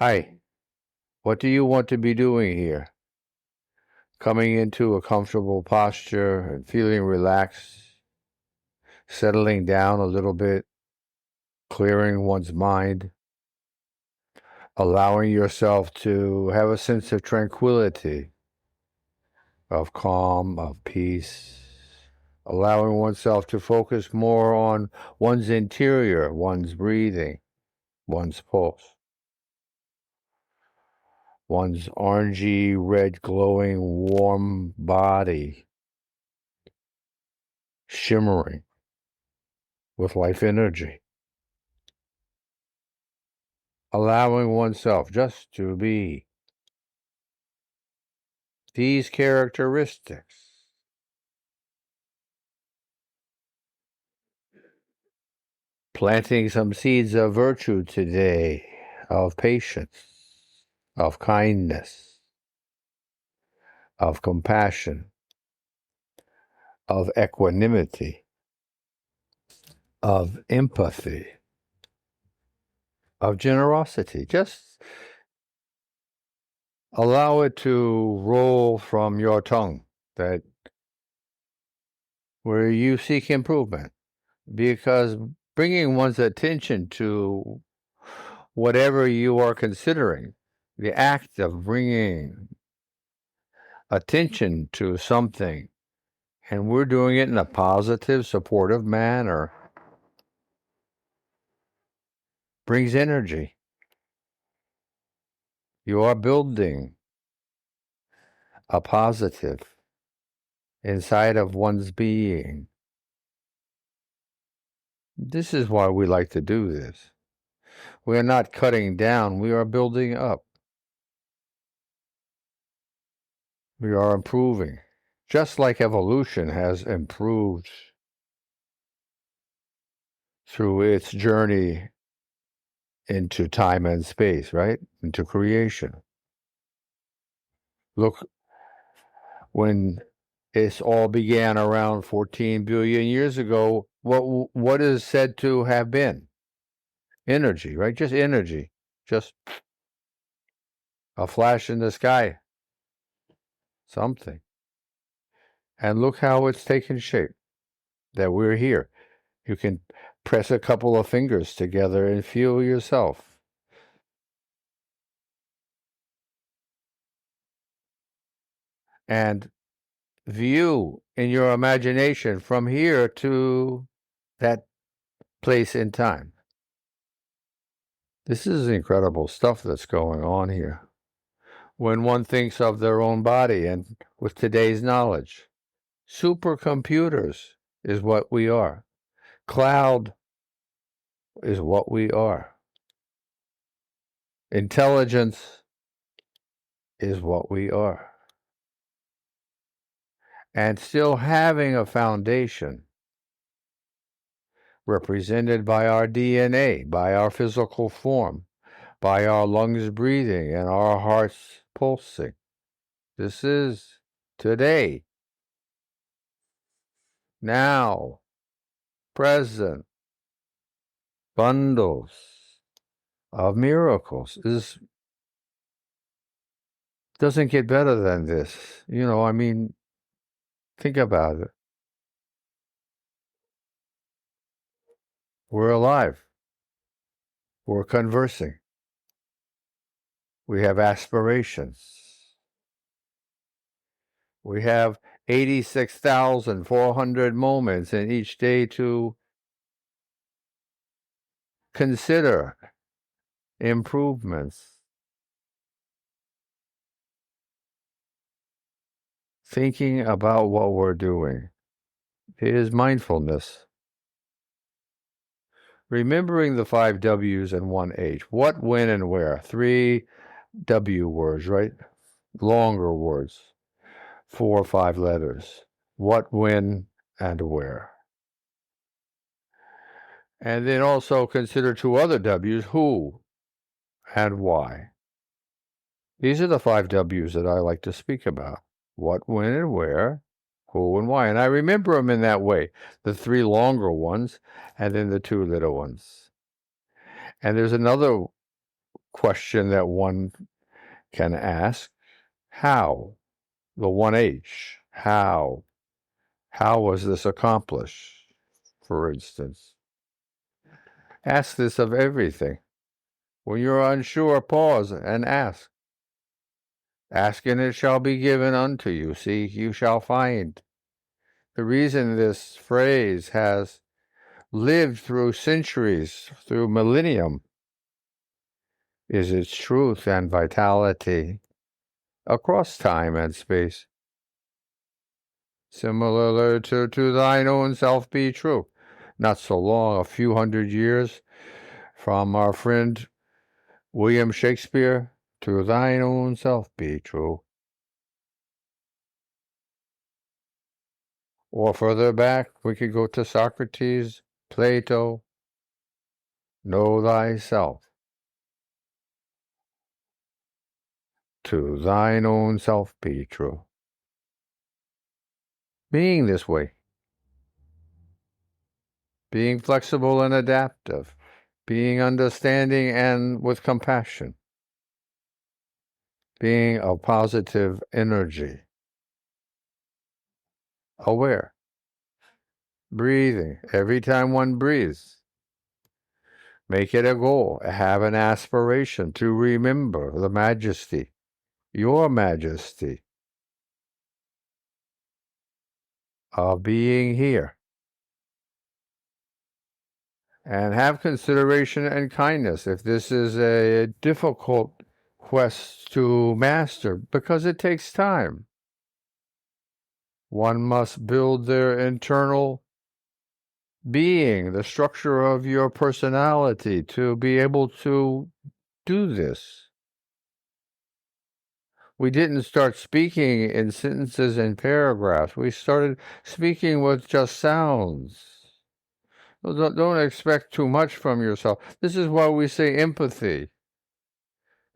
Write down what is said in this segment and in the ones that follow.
Hi, what do you want to be doing here? Coming into a comfortable posture and feeling relaxed, settling down a little bit, clearing one's mind, allowing yourself to have a sense of tranquility, of calm, of peace, allowing oneself to focus more on one's interior, one's breathing, one's pulse, one's orangey red glowing warm body shimmering with life energy. Allowing oneself just to be these characteristics. Planting some seeds of virtue today, of patience, of kindness, of compassion, of equanimity, of empathy, of generosity. Just allow it to roll from your tongue that where you seek improvement, because bringing one's attention to whatever you are considering, the act of bringing attention to something, and we're doing it in a positive, supportive manner, brings energy. You are building a positive inside of one's being. This is why we like to do this. We are not cutting down, we are building up. We are improving. Just like evolution has improved through its journey into time and space, right? Into creation. Look, when this all began around 14 billion years ago, what is said to have been? Energy, right? Just energy. Just a flash in the sky. Something. And look how it's taken shape, that we're here. You can press a couple of fingers together and feel yourself. And view in your imagination from here to that place in time. This is incredible stuff that's going on here. When one thinks of their own body and with today's knowledge, supercomputers is what we are. Cloud is what we are. Intelligence is what we are. And still having a foundation represented by our DNA, by our physical form, by our lungs breathing and our hearts pulsing. This is today, now, present, bundles of miracles. This doesn't get better than this. Think about it. We're alive. We're conversing. We have aspirations. We have 86,400 moments in each day to consider improvements. Thinking about what we're doing. It is mindfulness. Remembering the 5 W's and 1 H. What, when, and where. 3 W words, right? Longer words. 4 or 5 letters. What, when, and where. And then also consider 2 other W's. Who and why. These are the 5 W's that I like to speak about. What, when, and where. Who and why. And I remember them in that way. The 3 longer ones and then the 2 little ones. And there's another question that one can ask. How? The 1H. How? How was this accomplished? For instance, ask this of everything. When you're unsure, pause and ask. Ask and it shall be given unto you. Seek, you shall find. The reason this phrase has lived through centuries, through millennium, is its truth and vitality across time and space. Similar to thine own self be true. Not so long, a few hundred years from our friend William Shakespeare, to thine own self be true. Or further back, we could go to Socrates, Plato. Know thyself. To thine own self be true. Being this way, being flexible and adaptive, being understanding and with compassion, being a positive energy, aware, breathing. Every time one breathes, make it a goal, have an aspiration to remember the majesty, your majesty, of being here. And have consideration and kindness if this is a difficult quest to master, because it takes time. One must build their internal being, the structure of your personality, to be able to do this. We didn't start speaking in sentences and paragraphs. We started speaking with just sounds. Don't expect too much from yourself. This is why we say empathy.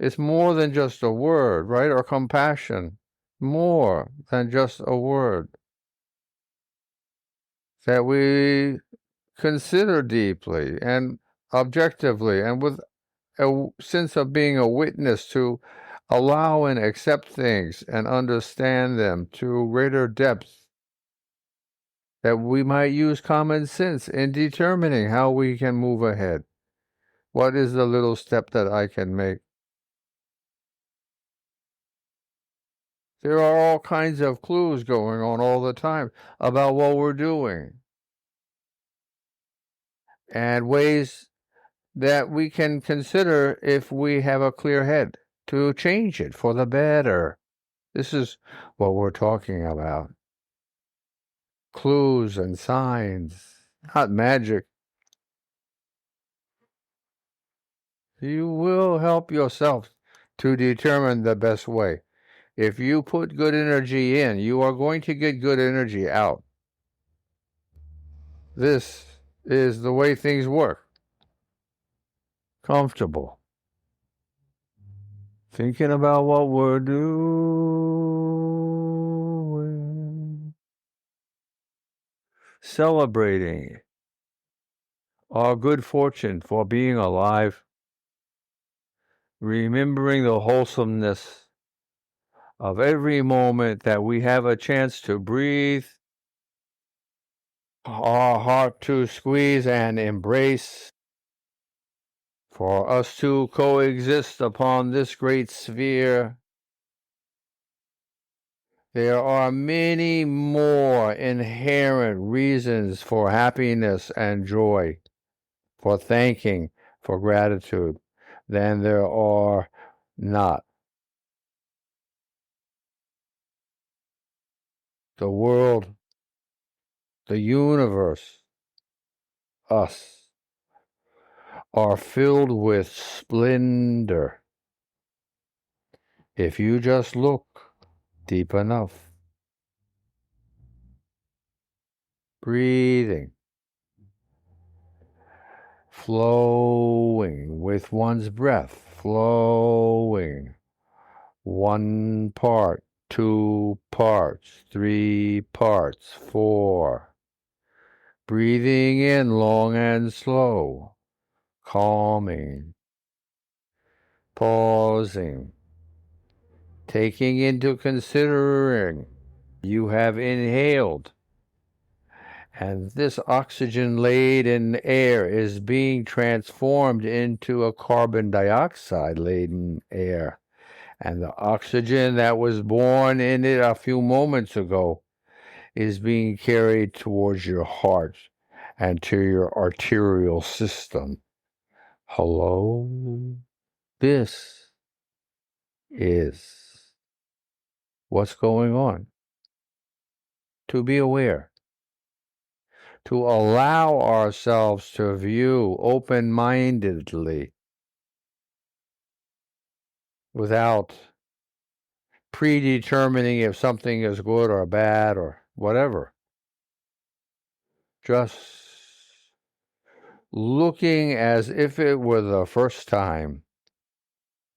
It's more than just a word, right? Or compassion. More than just a word. That we consider deeply and objectively and with a sense of being a witness, to allow and accept things and understand them to greater depth. That we might use common sense in determining how we can move ahead. What is the little step that I can make? There are all kinds of clues going on all the time about what we're doing, and ways that we can consider, if we have a clear head, to change it for the better. This is what we're talking about. Clues and signs, not magic. You will help yourself to determine the best way. If you put good energy in, you are going to get good energy out. This is the way things work. Comfortable. Thinking about what we're doing. Celebrating our good fortune for being alive. Remembering the wholesomeness of every moment that we have a chance to breathe, our heart to squeeze and embrace, for us to coexist upon this great sphere. There are many more inherent reasons for happiness and joy, for thanking, for gratitude, than there are not. The world, the universe, us, are filled with splendor. If you just look deep enough. Breathing. Flowing with one's breath. Flowing. 1 part, 2 parts, 3 parts, 4. Breathing in long and slow. Calming. pausing, taking into considering you have inhaled, and this oxygen-laden air is being transformed into a carbon dioxide-laden air. And the oxygen that was born in it a few moments ago is being carried towards your heart and to your arterial system. Hello? This is what's going on. To be aware. To allow ourselves to view open-mindedly without predetermining if something is good or bad or whatever. Just looking as if it were the first time.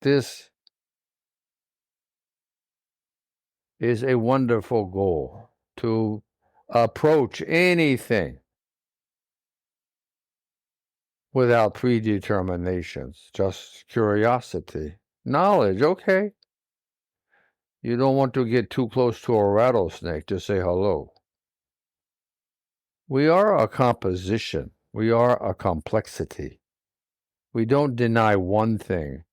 This is a wonderful goal, to approach anything without predeterminations, just curiosity. Knowledge, okay. You don't want to get too close to a rattlesnake to say hello. We are a composition. We are a complexity. We don't deny one thing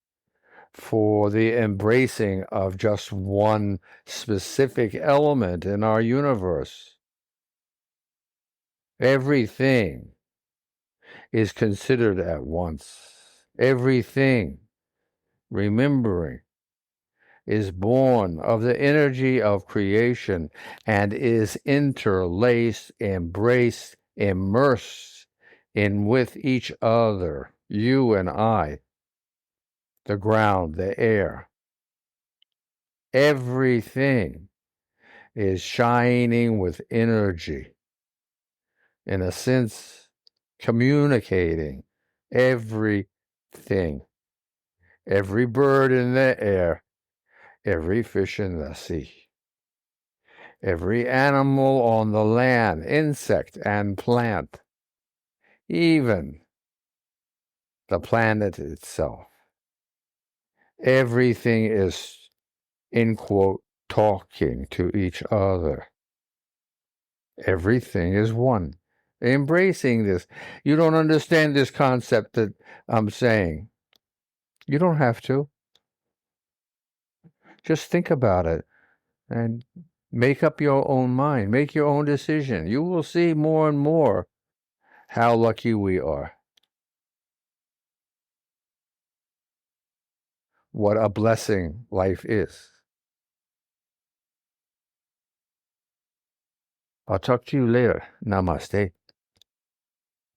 for the embracing of just one specific element in our universe. Everything is considered at once. Everything, remembering, is born of the energy of creation and is interlaced, embraced, immersed in with each other, you and I, the ground, the air. Everything is shining with energy, in a sense, communicating everything. Every bird in the air, every fish in the sea, every animal on the land, insect and plant, even the planet itself. Everything is, in quote, talking to each other. Everything is one. Embracing this. You don't understand this concept that I'm saying. You don't have to. Just think about it and make up your own mind. Make your own decision. You will see more and more how lucky we are. What a blessing life is. I'll talk to you later. Namaste.